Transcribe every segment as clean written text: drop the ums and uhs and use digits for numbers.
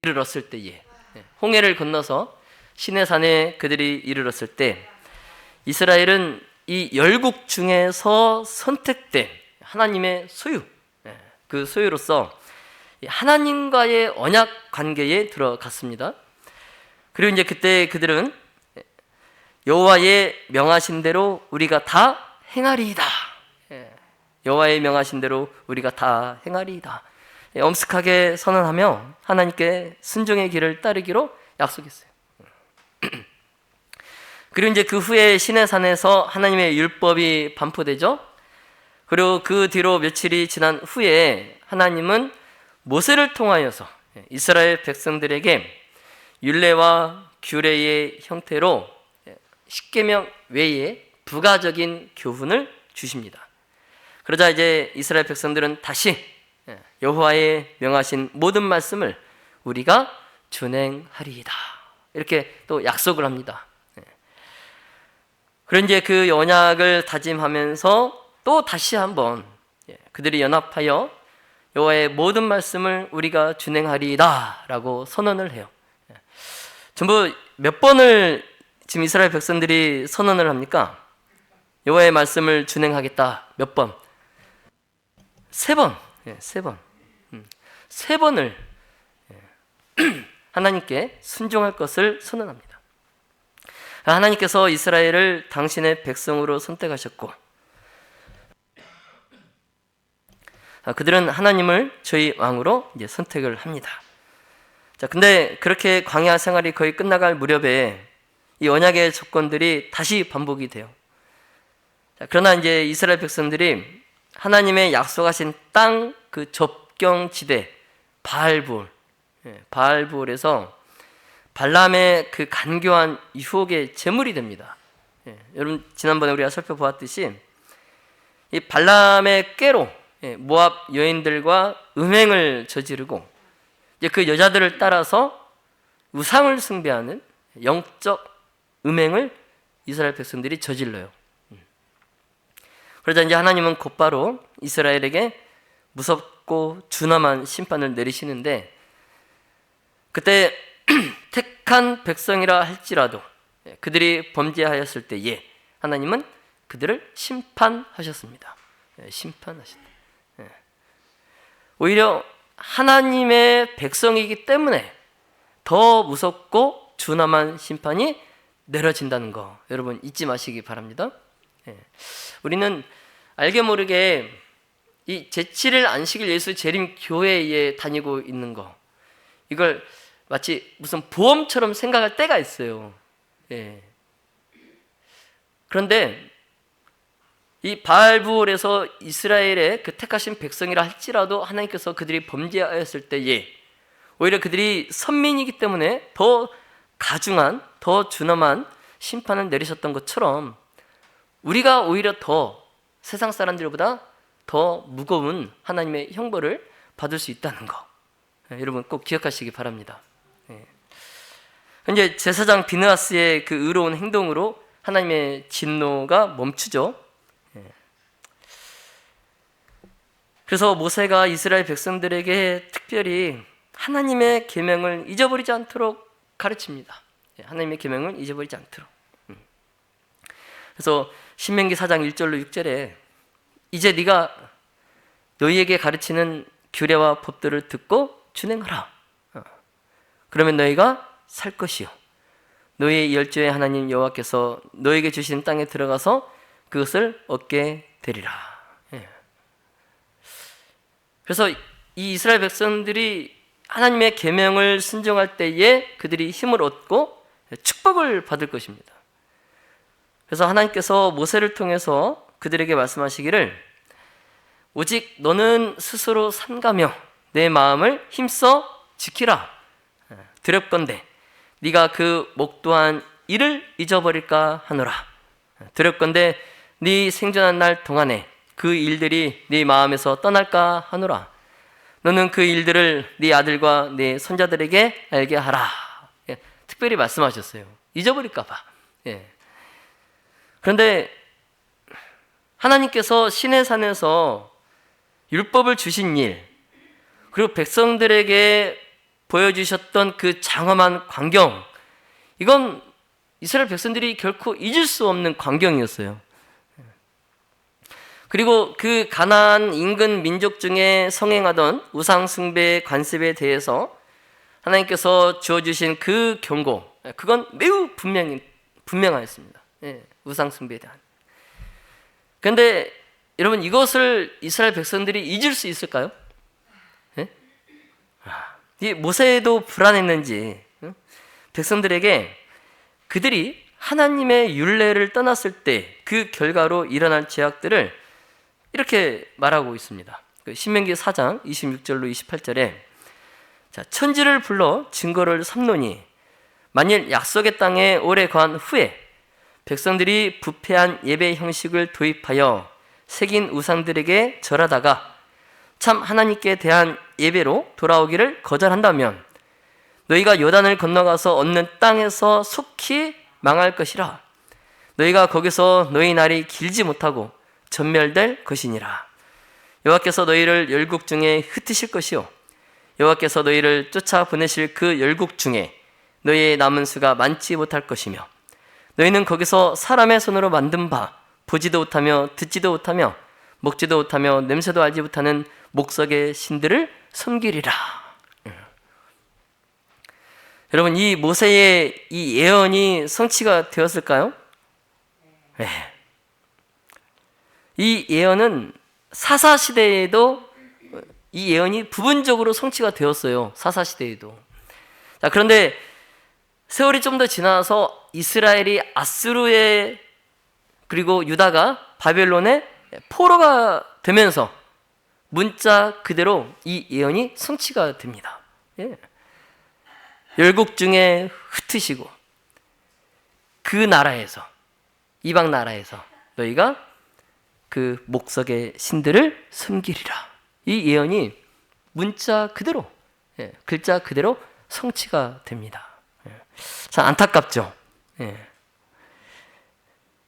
이르렀을 때에, 홍해를 건너서 시내산에 그들이 이르렀을 때 이스라엘은 이 열국 중에서 선택된 하나님의 소유, 그 소유로서 하나님과의 언약 관계에 들어갔습니다. 그리고 이제 그때 그들은 여호와의 명하신 대로 우리가 다 행하리이다. 여호와의 명하신 대로 우리가 다 행하리이다. 엄숙하게 선언하며 하나님께 순종의 길을 따르기로 약속했어요. 그리고 이제 그 후에 시내산에서 하나님의 율법이 반포되죠. 그리고 그 뒤로 며칠이 지난 후에 하나님은 모세를 통하여서 이스라엘 백성들에게 율례와 규례의 형태로 십계명 외에 부가적인 교훈을 주십니다. 그러자 이제 이스라엘 백성들은 다시 여호와의 명하신 모든 말씀을 우리가 준행하리이다, 이렇게 또 약속을 합니다. 그런 이제 그 언약을 다짐하면서 또 다시 한번 그들이 연합하여 여호와의 모든 말씀을 우리가 준행하리이다 라고 선언을 해요. 전부 몇 번을 지금 이스라엘 백성들이 선언을 합니까? 여호와의 말씀을 준행하겠다. 몇 번? 세 번. 세 번을 하나님께 순종할 것을 선언합니다. 하나님께서 이스라엘을 당신의 백성으로 선택하셨고 그들은 하나님을 저희 왕으로 이제 선택을 합니다. 자, 근데 그렇게 광야 생활이 거의 끝나갈 무렵에 이 언약의 조건들이 다시 반복이 돼요. 자, 그러나 이제 이스라엘 백성들이 하나님의 약속하신 땅 그 접경지대 바알부올에서 발람의 그 간교한 유혹의 제물이 됩니다. 여러분 지난번에 우리가 살펴보았듯이 이 발람의 꾀로 모압 여인들과 음행을 저지르고 이제 그 여자들을 따라서 우상을 숭배하는 영적 음행을 이스라엘 백성들이 저질러요. 그러자 이제 하나님은 곧바로 이스라엘에게 무섭고 준엄한 심판을 내리시는데 그때 택한 백성이라 할지라도 그들이 범죄하였을 때에 하나님은 그들을 심판하셨습니다. 심판하셨다. 오히려 하나님의 백성이기 때문에 더 무섭고 준엄한 심판이 내려진다는 거 여러분 잊지 마시기 바랍니다. 우리는 알게 모르게 이 제7일 안식일 예수 재림 교회에 다니고 있는 거 이걸 마치 무슨 보험처럼 생각할 때가 있어요. 그런데 이 바알부올에서 이스라엘의 그 택하신 백성이라 할지라도 하나님께서 그들이 범죄하였을 때에 오히려 그들이 선민이기 때문에 더 가중한 더 준엄한 심판을 내리셨던 것처럼 우리가 오히려 더 세상 사람들보다 더 무거운 하나님의 형벌을 받을 수 있다는 거 여러분 꼭 기억하시기 바랍니다. 이제 제사장 비느하스의 그 의로운 행동으로 하나님의 진노가 멈추죠. 그래서 모세가 이스라엘 백성들에게 특별히 하나님의 계명을 잊어버리지 않도록 가르칩니다. 하나님의 계명을 잊어버리지 않도록. 그래서 신명기 4장 1절로 6절에 이제 네가 너희에게 가르치는 규례와 법들을 듣고 준행하라. 그러면 너희가 살 것이요 너희의 열조의 하나님 여호와께서 너희에게 주신 땅에 들어가서 그것을 얻게 되리라. 그래서 이 이스라엘 백성들이 하나님의 계명을 순종할 때에 그들이 힘을 얻고 축복을 받을 것입니다. 그래서 하나님께서 모세를 통해서 그들에게 말씀하시기를 오직 너는 스스로 삼가며 내 마음을 힘써 지키라. 두렵건대 네가 그 목도한 이를 잊어버릴까 하노라. 두렵건대 네 생존한 날 동안에 그 일들이 네 마음에서 떠날까 하노라. 너는 그 일들을 네 아들과 네 손자들에게 알게 하라. 특별히 말씀하셨어요. 잊어버릴까 봐. 그런데 하나님께서 시내산에서 율법을 주신 일 그리고 백성들에게 보여주셨던 그 장엄한 광경, 이건 이스라엘 백성들이 결코 잊을 수 없는 광경이었어요. 그리고 그 가나안 인근 민족 중에 성행하던 우상 숭배의 관습에 대해서 하나님께서 주어주신 그 경고, 그건 매우 분명하였습니다. 우상 숭배에 대한. 그런데 여러분, 이것을 이스라엘 백성들이 잊을 수 있을까요? 이 모세도 불안했는지 백성들에게 그들이 하나님의 율례를 떠났을 때 그 결과로 일어날 죄악들을 이렇게 말하고 있습니다. 신명기 4장 26절로 28절에 자, 천지를 불러 증거를 삼노니 만일 약속의 땅에 오래 거한 후에 백성들이 부패한 예배 형식을 도입하여 새긴 우상들에게 절하다가 참 하나님께 대한 예배로 돌아오기를 거절한다면 너희가 요단을 건너가서 얻는 땅에서 속히 망할 것이라. 너희가 거기서 너희 날이 길지 못하고 전멸될 것이니라. 여호와께서 너희를 열국 중에 흩으실 것이요 여호와께서 너희를 쫓아 보내실 그 열국 중에 너희의 남은 수가 많지 못할 것이며 너희는 거기서 사람의 손으로 만든 바 보지도 못하며 듣지도 못하며 먹지도 못하며 냄새도 알지 못하는 목석의 신들을 섬기리라. 여러분, 이 모세의 이 예언이 성취가 되었을까요? 네. 이 예언은 사사시대에도 이 예언이 부분적으로 성취가 되었어요. 사사시대에도. 자, 그런데 세월이 좀 더 지나서 이스라엘이 아수르에 그리고 유다가 바벨론의 포로가 되면서 문자 그대로 이 예언이 성취가 됩니다. 열국 중에 흩으시고 그 나라에서, 이방 나라에서 너희가 그 목석의 신들을 섬기리라. 이 예언이 문자 그대로, 글자 그대로 성취가 됩니다. 참 안타깝죠.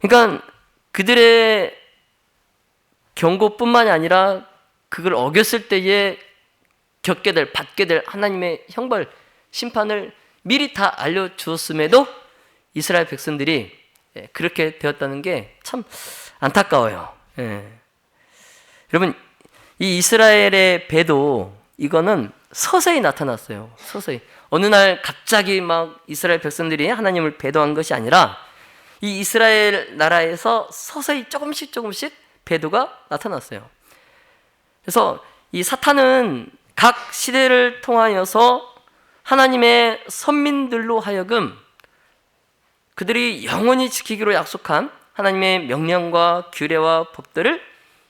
그러니까 그들의 경고뿐만이 아니라 그걸 어겼을 때에 받게 될 하나님의 형벌, 심판을 미리 다 알려주었음에도 이스라엘 백성들이 그렇게 되었다는 게 참 안타까워요. 여러분, 이 이스라엘의 배도 이거는 서서히 나타났어요. 서서히. 어느 날 갑자기 막 이스라엘 백성들이 하나님을 배도한 것이 아니라 이 이스라엘 나라에서 서서히 조금씩 배도가 나타났어요. 그래서 이 사탄은 각 시대를 통하여서 하나님의 선민들로 하여금 그들이 영원히 지키기로 약속한 하나님의 명령과 규례와 법들을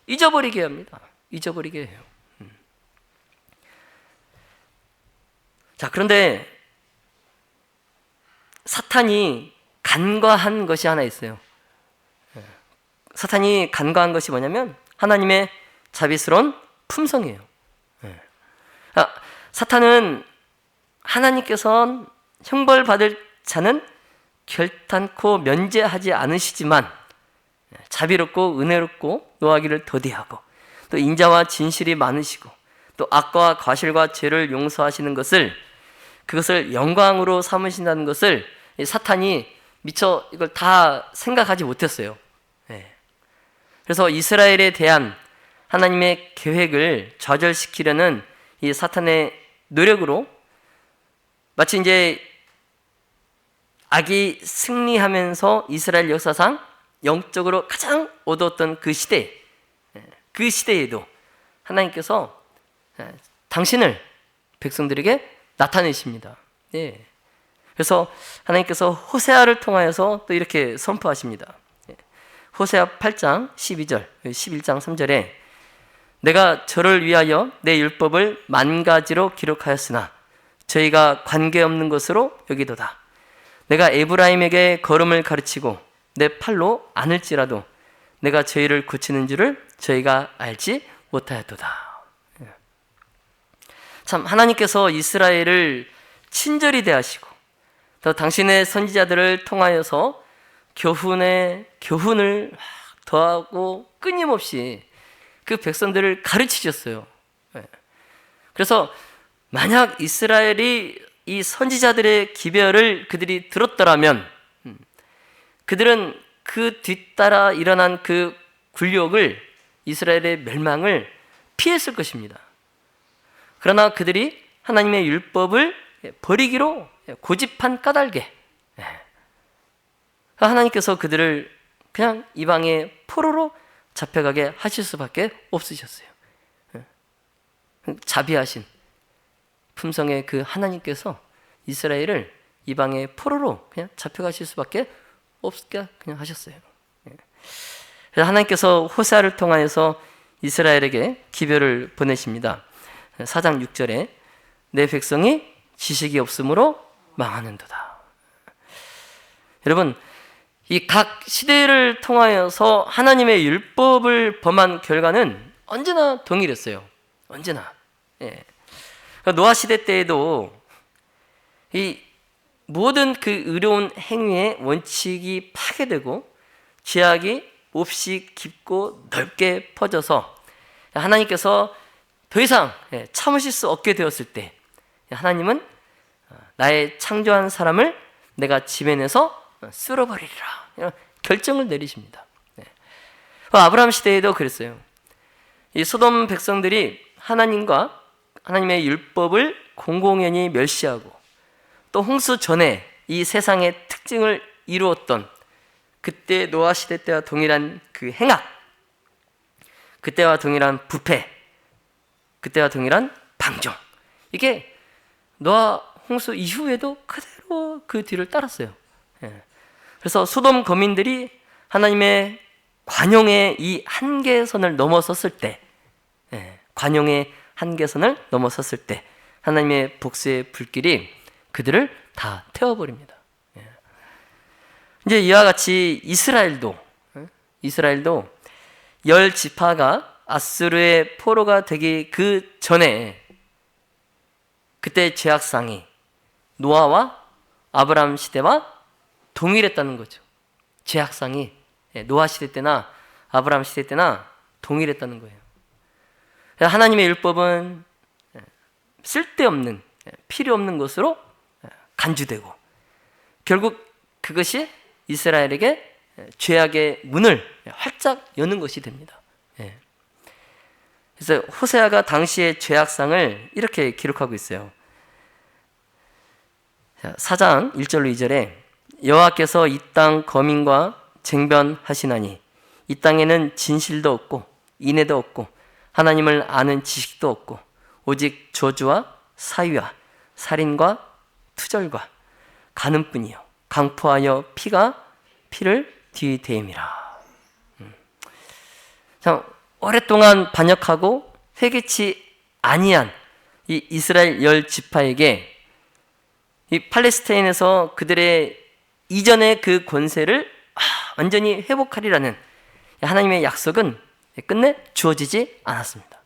잊어버리게 합니다. 잊어버리게 해요. 자, 그런데 사탄이 간과한 것이 하나 있어요. 사탄이 간과한 것이 뭐냐면 하나님의 자비스러운 품성이에요. 사탄은 하나님께서는 형벌받을 자는 결탄코 면제하지 않으시지만 자비롭고 은혜롭고 노하기를 더디하고 또 인자와 진실이 많으시고 또 악과 과실과 죄를 용서하시는 그것을 영광으로 삼으신다는 것을 사탄이 미처 이걸 다 생각하지 못했어요. 그래서 이스라엘에 대한 하나님의 계획을 좌절시키려는 이 사탄의 노력으로 마치 이제 악이 승리하면서 이스라엘 역사상 영적으로 가장 어두웠던 그 시대에도 하나님께서 당신을 백성들에게 나타내십니다. 그래서 하나님께서 호세아를 통하여서 또 이렇게 선포하십니다. 호세아 8장 12절, 11장 3절에 내가 저를 위하여 내 율법을 만 가지로 기록하였으나 저희가 관계없는 것으로 여기도다. 내가 에브라임에게 걸음을 가르치고 내 팔로 안을지라도 내가 저희를 고치는 줄을 저희가 알지 못하였도다. 참 하나님께서 이스라엘을 친절히 대하시고 또 당신의 선지자들을 통하여서 교훈을 더하고 끊임없이 그 백성들을 가르치셨어요. 그래서 만약 이스라엘이 이 선지자들의 기별을 그들이 들었더라면 그들은 그 뒤따라 일어난 그 굴욕을, 이스라엘의 멸망을 피했을 것입니다. 그러나 그들이 하나님의 율법을 버리기로 고집한 까닭에 하나님께서 그들을 그냥 이방의 포로로 잡혀가게 하실 수밖에 없으셨어요. 자비하신 품성의 그 하나님께서 이스라엘을 이방의 포로로 그냥 잡혀가실 수밖에 없게 그냥 하셨어요. 그래서 하나님께서 호세아를 통하여서 이스라엘에게 기별을 보내십니다. 4장 6절에 내 백성이 지식이 없으므로 망하는도다. 여러분, 이 각 시대를 통하여서 하나님의 율법을 범한 결과는 언제나 동일했어요. 언제나. 노아 시대 때에도 이 모든 그 의로운 행위의 원칙이 파괴되고 죄악이 몹시 깊고 넓게 퍼져서 하나님께서 더 이상 참으실 수 없게 되었을 때 하나님은 나의 창조한 사람을 내가 지면에서 쓸어버리리라, 이런 결정을 내리십니다. 아브라함 시대에도 그랬어요. 이 소돔 백성들이 하나님과 하나님의 율법을 공공연히 멸시하고 또 홍수 전에 이 세상의 특징을 이루었던 그때 노아 시대 때와 동일한 그 행악, 그때와 동일한 부패, 그때와 동일한 방종, 이게 노아 홍수 이후에도 그대로 그 뒤를 따랐어요. 그래서 소돔 거민들이 하나님의 관용의 이 한계선을 넘어섰을 때, 관용의 한계선을 넘어섰을 때 하나님의 복수의 불길이 그들을 다 태워버립니다. 이제 이와 같이 이스라엘도 10지파가 아수르의 포로가 되기 그 전에 그때 죄악상이 노아와 아브라함 시대와 동일했다는 거죠. 죄악상이 노아 시대 때나 아브라함 시대 때나 동일했다는 거예요. 하나님의 율법은 쓸데없는, 필요 없는 것으로 간주되고 결국 그것이 이스라엘에게 죄악의 문을 활짝 여는 것이 됩니다. 그래서 호세아가 당시의 죄악상을 이렇게 기록하고 있어요. 4장 1절로 2절에 여호와께서 이 땅 거민과 쟁변하시나니 이 땅에는 진실도 없고 인애도 없고 하나님을 아는 지식도 없고 오직 저주와 사위와 살인과 투절과 간음뿐이요 강포하여 피가 피를 뒤대임이라. 참 오랫동안 반역하고 회개치 아니한 이 이스라엘 10지파에게 이 팔레스타인에서 그들의 이전의 그 권세를 완전히 회복하리라는 하나님의 약속은 끝내 주어지지 않았습니다.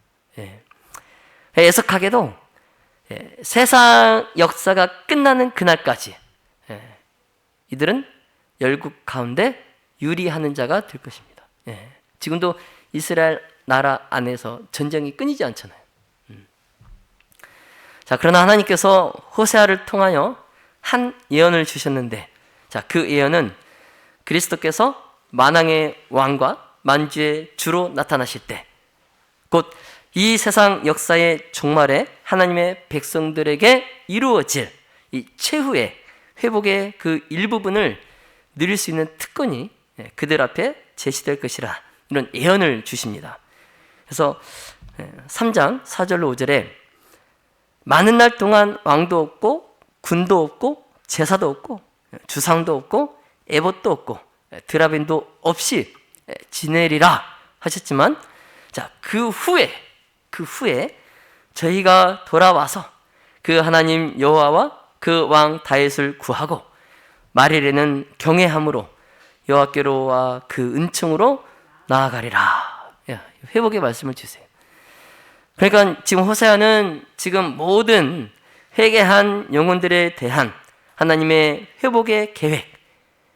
애석하게도 세상 역사가 끝나는 그날까지 이들은 열국 가운데 유리하는 자가 될 것입니다. 지금도 이스라엘 나라 안에서 전쟁이 끊이지 않잖아요. 자, 그러나 하나님께서 호세아를 통하여 한 예언을 주셨는데, 자, 그 예언은 그리스도께서 만왕의 왕과 만주의 주로 나타나실 때, 곧 이 세상 역사의 종말에 하나님의 백성들에게 이루어질 이 최후의 회복의 그 일부분을 누릴 수 있는 특권이 그들 앞에 제시될 것이라, 이런 예언을 주십니다. 그래서 3장 4절로 5절에 많은 날 동안 왕도 없고 군도 없고 제사도 없고 주상도 없고 에봇도 없고 드라빈도 없이 지내리라 하셨지만, 자, 그 후에 저희가 돌아와서 그 하나님 여호와와 그 왕 다윗을 구하고 말일에는 경외함으로 여호와께로와 그 은총으로 나아가리라. 회복의 말씀을 주세요. 그러니까 지금 호세아는 지금 모든 회개한 영혼들에 대한 하나님의 회복의 계획,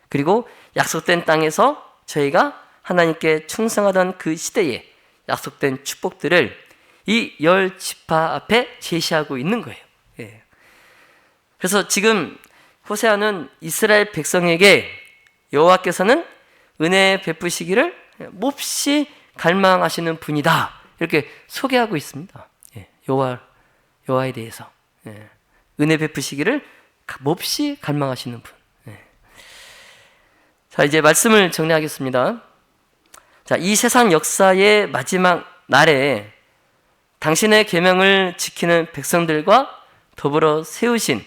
그리고 약속된 땅에서 저희가 하나님께 충성하던 그 시대에 약속된 축복들을 이 10지파 앞에 제시하고 있는 거예요. 그래서 지금 호세아는 이스라엘 백성에게 여호와께서는 은혜 베푸시기를 몹시 갈망하시는 분이다, 이렇게 소개하고 있습니다. 여호와에 대해서 은혜 베푸시기를 몹시 갈망하시는 분. 자, 이제 말씀을 정리하겠습니다. 자, 이 세상 역사의 마지막 날에 당신의 계명을 지키는 백성들과 더불어 세우신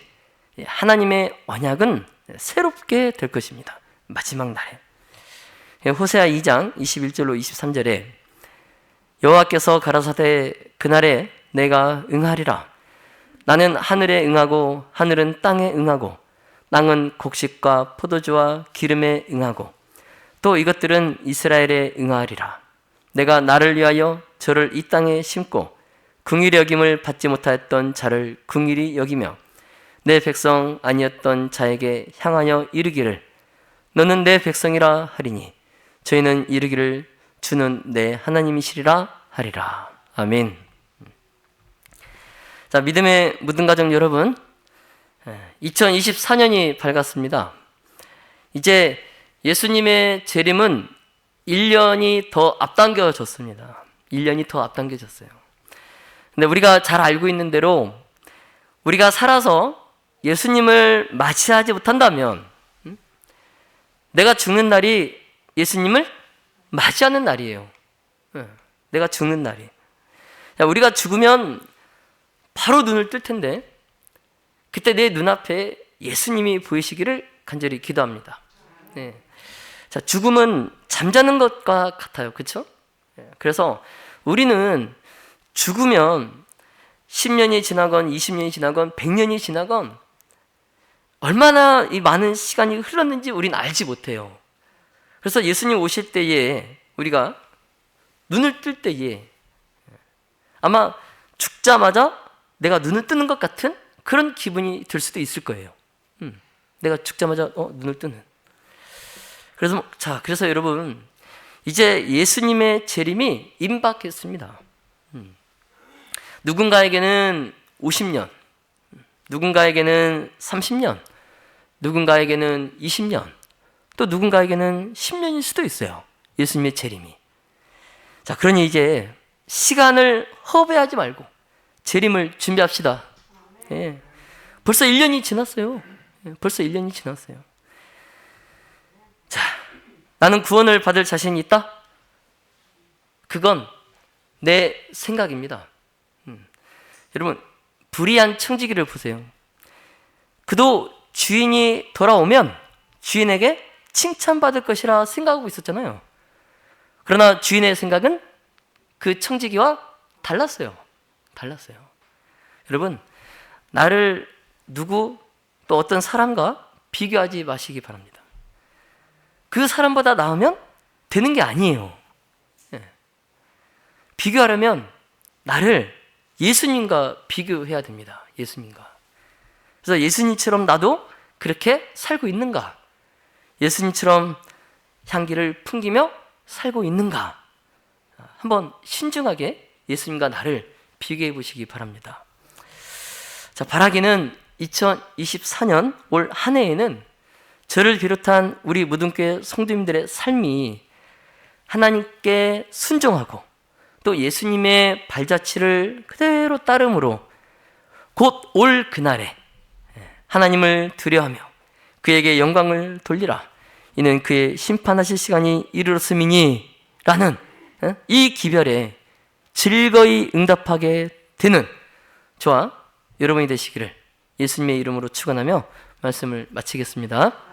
하나님의 언약은 새롭게 될 것입니다. 마지막 날에. 호세아 2장 21절로 23절에 여호와께서 가라사대 그날에 내가 응하리라. 나는 하늘에 응하고 하늘은 땅에 응하고 땅은 곡식과 포도주와 기름에 응하고 또 이것들은 이스라엘에 응하리라. 내가 나를 위하여 저를 이 땅에 심고 긍휼히 여김을 받지 못하였던 자를 긍휼히 여기며 내 백성 아니었던 자에게 향하여 이르기를 너는 내 백성이라 하리니 저희는 이르기를 주는 내 하나님이시리라 하리라. 아멘. 자, 믿음의 모든 가정 여러분, 2024년이 밝았습니다. 이제 예수님의 재림은 1년이 더 앞당겨졌습니다. 1년이 더 앞당겨졌어요. 근데 우리가 잘 알고 있는 대로 우리가 살아서 예수님을 맞이하지 못한다면 내가 죽는 날이 예수님을 맞이하는 날이에요. 내가 죽는 날이. 우리가 죽으면 바로 눈을 뜰 텐데 그때 내 눈앞에 예수님이 보이시기를 간절히 기도합니다. 자, 죽음은 잠자는 것과 같아요. 그렇죠? 그래서 우리는 죽으면 10년이 지나건 20년이 지나건 100년이 지나건 얼마나 이 많은 시간이 흘렀는지 우리는 알지 못해요. 그래서 예수님 오실 때에 우리가 눈을 뜰 때에 아마 죽자마자 내가 눈을 뜨는 것 같은 그런 기분이 들 수도 있을 거예요. 내가 죽자마자 눈을 뜨는. 그래서 여러분, 이제 예수님의 재림이 임박했습니다. 누군가에게는 50년, 누군가에게는 30년, 누군가에게는 20년, 또 누군가에게는 10년일 수도 있어요. 예수님의 재림이. 자, 그러니 이제 시간을 허비하지 말고 재림을 준비합시다. 벌써 1년이 지났어요. 벌써 1년이 지났어요. 자, 나는 구원을 받을 자신이 있다? 그건 내 생각입니다. 여러분, 불의한 청지기를 보세요. 그도 주인이 돌아오면 주인에게 칭찬받을 것이라 생각하고 있었잖아요. 그러나 주인의 생각은 그 청지기와 달랐어요. 여러분, 나를 누구 또 어떤 사람과 비교하지 마시기 바랍니다. 그 사람보다 나으면 되는 게 아니에요. 비교하려면 나를 예수님과 비교해야 됩니다. 예수님과. 그래서 예수님처럼 나도 그렇게 살고 있는가? 예수님처럼 향기를 풍기며 살고 있는가? 한번 신중하게 예수님과 나를 비교해 보시기 바랍니다. 자, 바라기는 2024년 올 한 해에는 저를 비롯한 우리 무등교회 성도님들의 삶이 하나님께 순종하고 또 예수님의 발자취를 그대로 따름으로 곧 올 그날에 하나님을 두려워하며 그에게 영광을 돌리라. 이는 그의 심판하실 시간이 이르렀음이니 라는 이 기별에 즐거이 응답하게 되는 저와 여러분이 되시기를 예수님의 이름으로 축원하며 말씀을 마치겠습니다.